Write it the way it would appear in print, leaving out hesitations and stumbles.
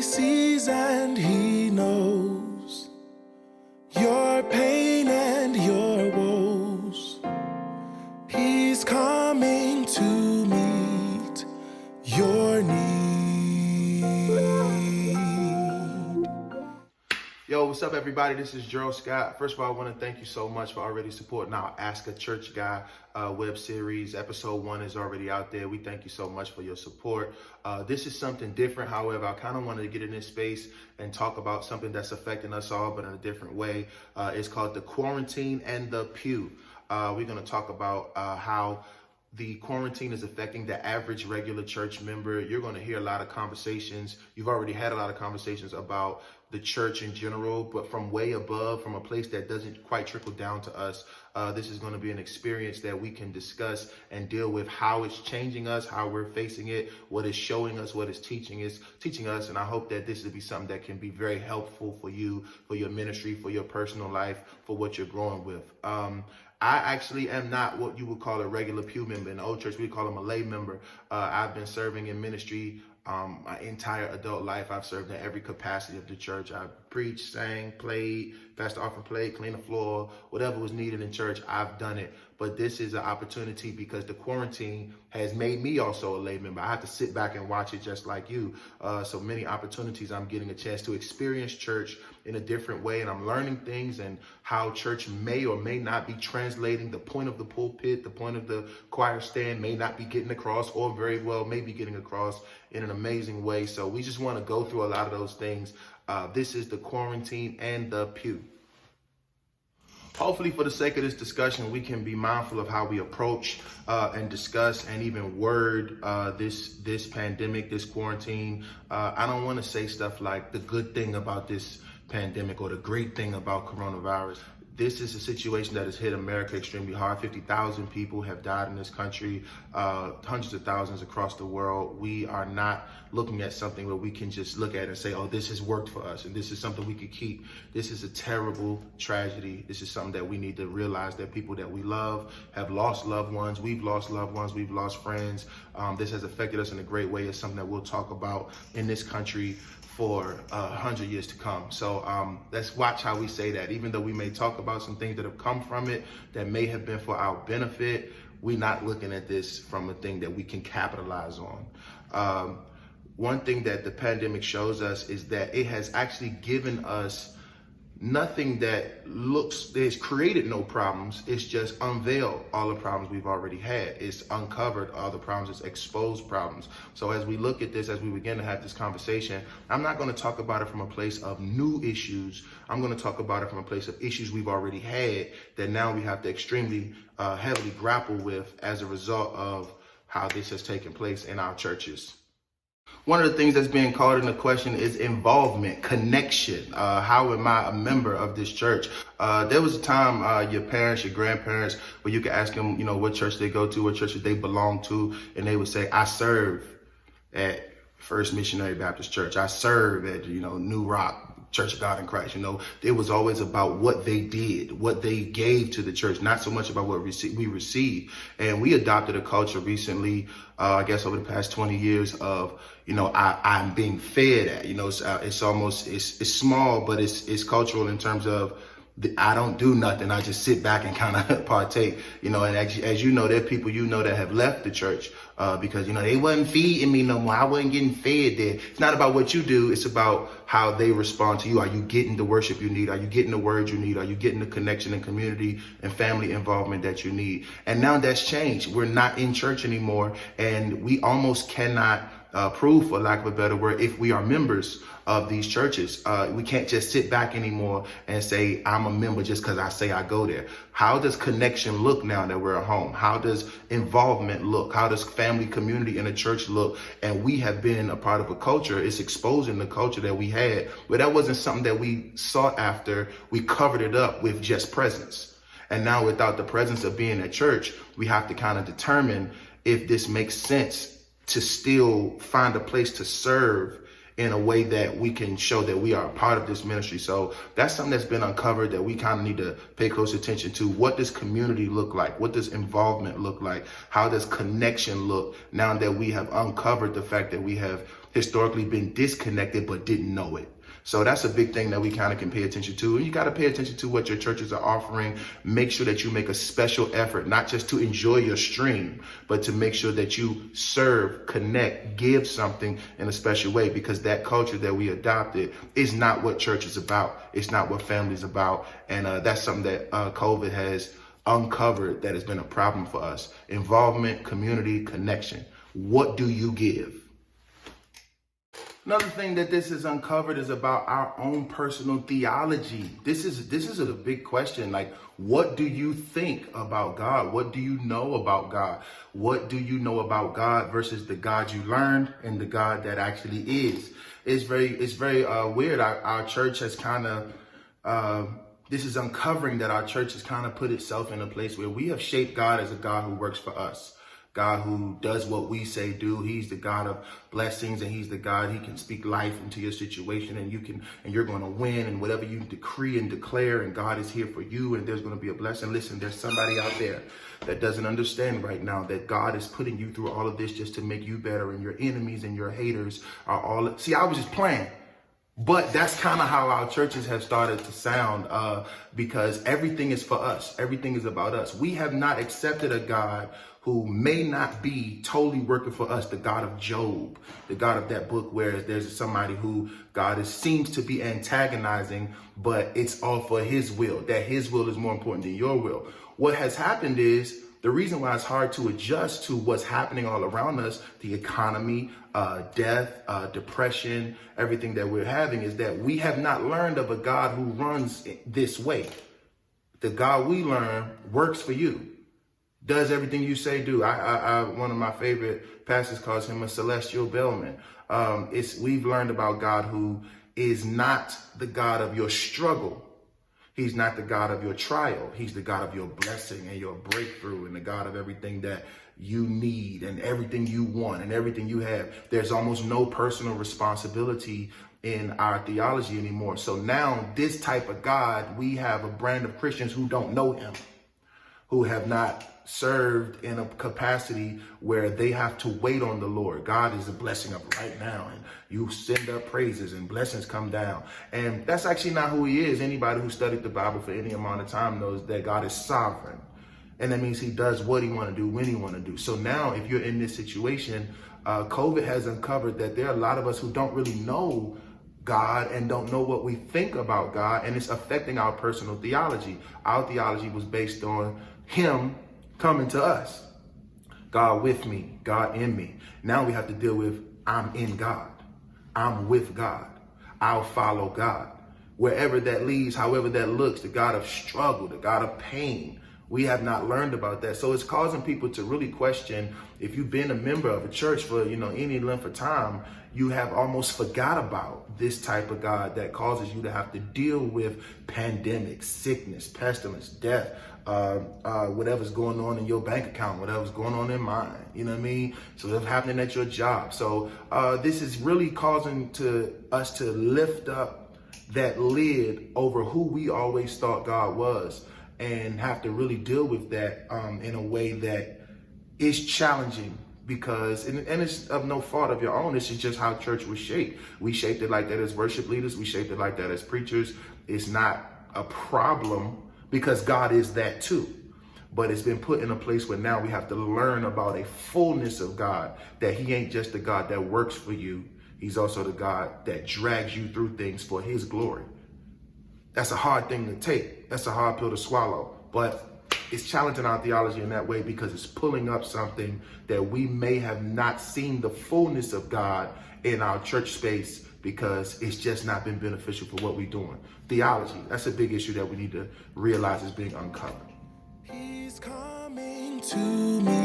sees and he knows your pain and your woes. He's coming to meet your need. Yo, what's up, everybody? This is Gerald Scott. First of all, I want to thank you so much for already supporting our Ask a Church Guy web series. Episode 1 is already out there. We thank you so much for your support. This is something different. However, I kind of wanted to get in this space and talk about something that's affecting us all, but in a different way. It's called the quarantine and the pew. We're going to talk about how the quarantine is affecting the average regular church member. You're going to hear a lot of conversations. You've already had a lot of conversations about the church in general, but from way above, from a place that doesn't quite trickle down to us. This is going to be an experience that we can discuss and deal with how it's changing us, how we're facing it, what it's showing us, what it's teaching us. And I hope that this will be something that can be very helpful for you, for your ministry, for your personal life, for what you're growing with. I actually am not what you would call a regular pew member. In the old church, we call them a lay member. I've been serving in ministry my entire adult life. I've served in every capacity of the church. I preached, sang, played, passed the offering plate, cleaned the floor, whatever was needed in church, I've done it. But this is an opportunity because the quarantine has made me also a lay member. I have to sit back and watch it just like you. So many opportunities I'm getting a chance to experience church in a different way. And I'm learning things and how church may or may not be translating the point of the pulpit, the point of the choir stand may not be getting across, or very well may be getting across in an amazing way. So we just want to go through a lot of those things. This is the quarantine and the pew. Hopefully, for the sake of this discussion, we can be mindful of how we approach and discuss and even word this pandemic, this quarantine. I don't want to say stuff like the good thing about this pandemic or the great thing about coronavirus. This is a situation that has hit America extremely hard. 50,000 people have died in this country, hundreds of thousands across the world. We are not looking at something where we can just look at it and say, oh, this has worked for us and this is something we could keep. This is a terrible tragedy. This is something that we need to realize, that people that we love have lost loved ones. We've lost loved ones. We've lost friends. This has affected us in a great way. It's something that we'll talk about in this country for 100 years to come. So let's watch how we say that. Even though we may talk about some things that have come from it that may have been for our benefit, we're not looking at this from a thing that we can capitalize on. One thing that the pandemic shows us is that it has actually given us nothing that has created no problems. It's just unveiled all the problems we've already had. It's uncovered all the problems. It's exposed problems. So as we look at this, as we begin to have this conversation, I'm not going to talk about it from a place of new issues. I'm going to talk about it from a place of issues we've already had that now we have to extremely heavily grapple with as a result of how this has taken place in our churches. One of the things that's being called into question is involvement, connection. How am I a member of this church? There was a time your parents, your grandparents, where you could ask them, what church they go to, what church they belong to, and they would say, I serve at First Missionary Baptist Church. I serve at, New Rock Church of God in Christ. It was always about what they did, what they gave to the church, not so much about what we received. And we adopted a culture recently, I guess over the past 20 years of, I'm being fed at, it's small, but it's cultural in terms of I don't do nothing. I just sit back and kind of partake, and as you know, there are people that have left the church because, they wasn't feeding me no more. I wasn't getting fed there. It's not about what you do. It's about how they respond to you. Are you getting the worship you need? Are you getting the word you need? Are you getting the connection and community and family involvement that you need? And now that's changed. We're not in church anymore, and we almost cannot prove, for lack of a better word, if we are members of these churches. We can't just sit back anymore and say, I'm a member just because I say I go there. How does connection look now that we're at home? How does involvement look? How does family, community in a church look? And we have been a part of a culture. It's exposing the culture that we had, but that wasn't something that we sought after. We covered it up with just presence. And now without the presence of being at church, we have to kind of determine if this makes sense to still find a place to serve in a way that we can show that we are a part of this ministry. So that's something that's been uncovered that we kind of need to pay close attention to. What does community look like? What does involvement look like? How does connection look now that we have uncovered the fact that we have historically been disconnected but didn't know it? So that's a big thing that we kind of can pay attention to. And you got to pay attention to what your churches are offering. Make sure that you make a special effort, not just to enjoy your stream, but to make sure that you serve, connect, give something in a special way, because that culture that we adopted is not what church is about. It's not what family is about. And that's something that COVID has uncovered that has been a problem for us. Involvement, community, connection. What do you give? Another thing that this has uncovered is about our own personal theology. This is a big question. Like, what do you think about God? What do you know about God? What do you know about God versus the God you learned and the God that actually is? It's very weird. Our church has kind of, this is uncovering that our church has kind of put itself in a place where we have shaped God as a God who works for us. God who does what we say do. He's the God of blessings, and he's the God, he can speak life into your situation, and you're going to win, and whatever you decree and declare, and God is here for you, and there's going to be a blessing. Listen, there's somebody out there that doesn't understand right now that God is putting you through all of this just to make you better, and your enemies and your haters are all, see, I was just playing. But that's kind of how our churches have started to sound, because everything is for us. Everything is about us. We have not accepted a God who may not be totally working for us, the God of Job, the God of that book where there's somebody who God seems to be antagonizing, but it's all for his will, that his will is more important than your will. What has happened is, the reason why it's hard to adjust to what's happening all around us, the economy, death, depression, everything that we're having, is that we have not learned of a God who runs this way. The God we learn works for you, does everything you say do. One of my favorite pastors calls him a celestial bellman. We've learned about God who is not the God of your struggle. He's not the God of your trial. He's the God of your blessing and your breakthrough, and the God of everything that you need and everything you want and everything you have. There's almost no personal responsibility in our theology anymore. So now this type of God, we have a brand of Christians who don't know him, who have not served in a capacity where they have to wait on the Lord. God is a blessing of right now, and you send up praises and blessings come down. And that's actually not who he is. Anybody who studied the Bible for any amount of time knows that God is sovereign. And that means he does what he want to do, when he want to do. So now if you're in this situation, COVID has uncovered that there are a lot of us who don't really know God and don't know what we think about God, and it's affecting our personal theology. Our theology was based on him coming to us. God with me, God in me. Now we have to deal with, I'm in God. I'm with God. I'll follow God. Wherever that leads, however that looks, the God of struggle, the God of pain. We have not learned about that. So it's causing people to really question, if you've been a member of a church for, any length of time, you have almost forgot about this type of God that causes you to have to deal with pandemics, sickness, pestilence, death, whatever's going on in your bank account, whatever's going on in mine, you know what I mean? So what's happening at your job. So this is really causing us to lift up that lid over who we always thought God was, and have to really deal with that in a way that is challenging, because, and it's of no fault of your own, this is just how church was shaped. We shaped it like that as worship leaders. We shaped it like that as preachers. It's not a problem, because God is that too. But it's been put in a place where now we have to learn about a fullness of God, that he ain't just the God that works for you. He's also the God that drags you through things for his glory. That's a hard thing to take. That's a hard pill to swallow. But it's challenging our theology in that way, because it's pulling up something that we may have not seen the fullness of God in our church space, because it's just not been beneficial for what we're doing. Theology, that's a big issue that we need to realize is being uncovered. He's coming to me.